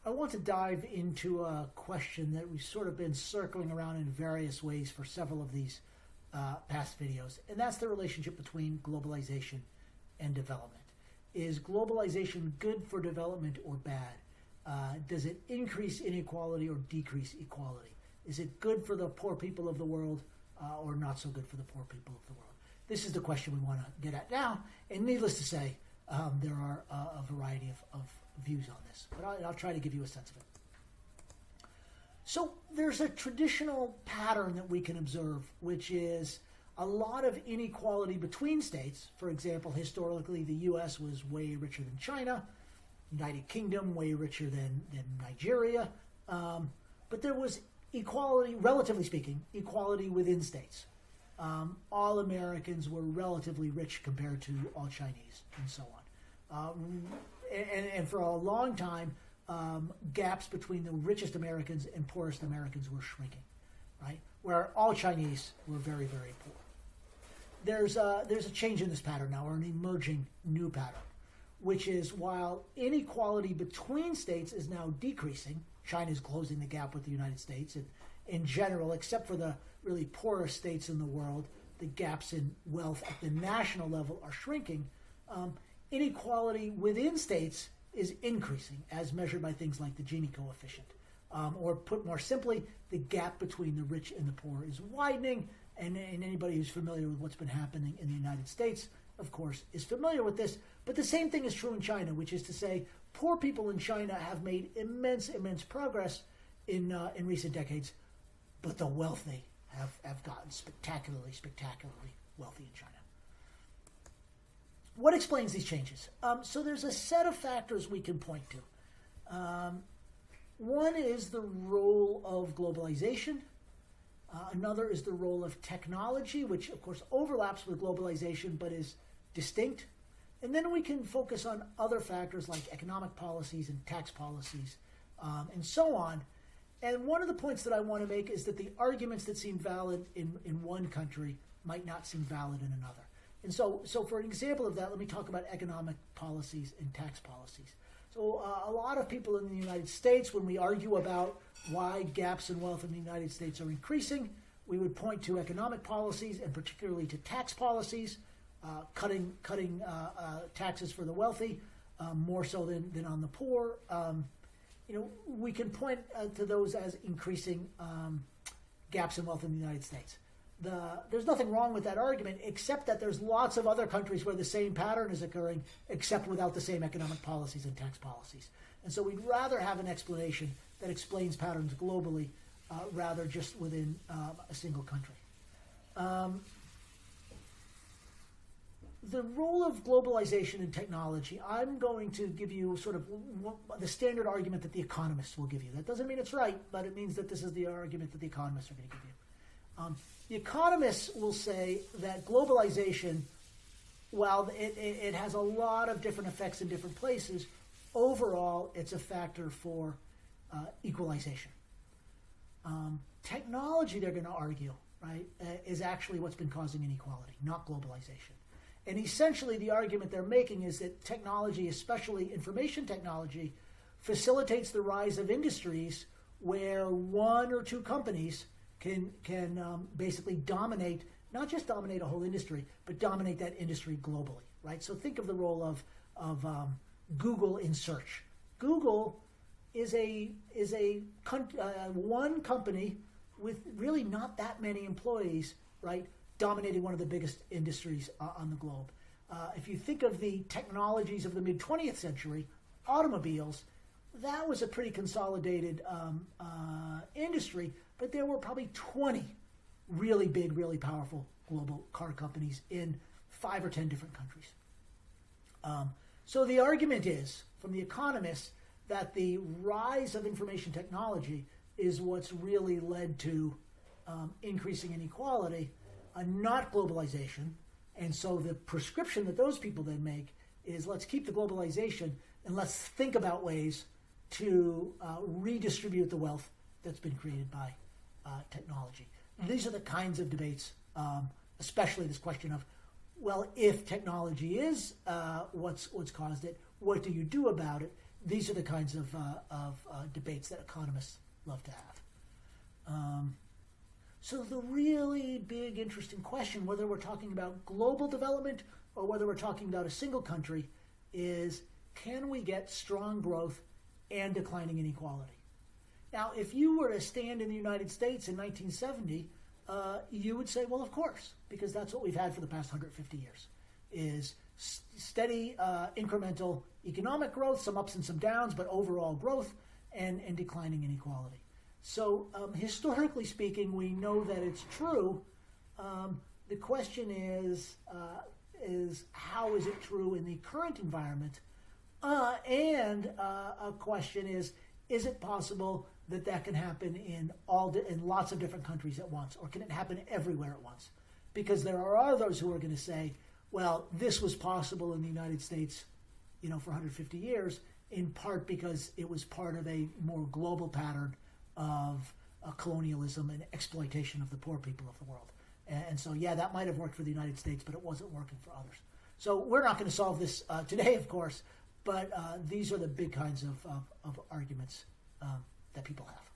I want to dive into a question that we've sort of been circling around in various ways for several of these past videos, and that's the relationship between globalization and development. Is globalization good for development or bad? Does it increase inequality or decrease equality? Is it good for the poor people of the world or not so good for the poor people of the world? This is the question we want to get at now, and needless to say, there are a variety of views on this, but I'll try to give you a sense of it. So there's a traditional pattern that we can observe, which is a lot of inequality between states. For example, historically, the U.S. was way richer than China, United Kingdom way richer than Nigeria, but there was equality, relatively speaking, equality within states. All Americans were relatively rich compared to all Chinese, and so on. And for a long time, gaps between the richest Americans and poorest Americans were shrinking, right? Where all Chinese were very, very poor. There's a change in this pattern now, or an emerging new pattern, which is while inequality between states is now decreasing, China is closing the gap with the United States, and in general, except for the really poorest states in the world, the gaps in wealth at the national level are shrinking. Inequality within states is increasing, as measured by things like the Gini coefficient. Or put more simply, the gap between the rich and the poor is widening, and anybody who's familiar with what's been happening in the United States, of course, is familiar with this. But the same thing is true in China, which is to say, poor people in China have made immense progress in recent decades, but the wealthy have gotten spectacularly wealthy in China. What explains these changes? So there's a set of factors we can point to. One is the role of globalization. Another is the role of technology, which of course overlaps with globalization but is distinct. And then we can focus on other factors like economic policies and tax policies and so on. And one of the points that I want to make is that the arguments that seem valid in one country might not seem valid in another. And so for an example of that, let me talk about economic policies and tax policies. So a lot of people in the United States, when we argue about why gaps in wealth in the United States are increasing, we would point to economic policies and particularly to tax policies, cutting taxes for the wealthy, more so than on the poor. We can point to those as increasing gaps in wealth in the United States. There's nothing wrong with that argument, except that there's lots of other countries where the same pattern is occurring, except without the same economic policies and tax policies. And so we'd rather have an explanation that explains patterns globally rather just within a single country. The role of globalization and technology, I'm going to give you sort of the standard argument that the economists will give you. That doesn't mean it's right, but it means that this is the argument that the economists are going to give you. The economists will say that globalization, while it has a lot of different effects in different places, overall it's a factor for equalization. Technology, they're going to argue, right, is actually what's been causing inequality, not globalization. And essentially the argument they're making is that technology, especially information technology, facilitates the rise of industries where one or two companies can basically dominate, not just dominate a whole industry, but dominate that industry globally, right? So think of the role of Google in search. Google is one company with really not that many employees, right, dominating one of the biggest industries on the globe. If you think of the technologies of the mid-20th century, automobiles, that was a pretty consolidated industry, but there were probably 20 really big, really powerful global car companies in 5 or 10 different countries. So the argument is, from the economists, that the rise of information technology is what's really led to increasing inequality, not globalization. And so the prescription that those people then make is, let's keep the globalization and let's think about ways to redistribute the wealth that's been created by technology. These are the kinds of debates, especially this question of, well, if technology is what's caused it, what do you do about it? these are the kinds of debates that economists love to have. So the really big, interesting question, whether we're talking about global development or whether we're talking about a single country, is can we get strong growth and declining inequality? Now, if you were to stand in the United States in 1970, you would say, well, of course, because that's what we've had for the past 150 years, is steady, incremental economic growth, some ups and some downs, but overall growth and declining inequality. So historically speaking, we know that it's true. The question is how is it true in the current environment? And a question is it possible that that can happen in lots of different countries at once, or can it happen everywhere at once? Because there are others who are going to say, well, this was possible in the United States, for 150 years, in part because it was part of a more global pattern of colonialism and exploitation of the poor people of the world. And so, yeah, that might have worked for the United States, but it wasn't working for others. So we're not going to solve this today, of course, but these are the big kinds of arguments that people have.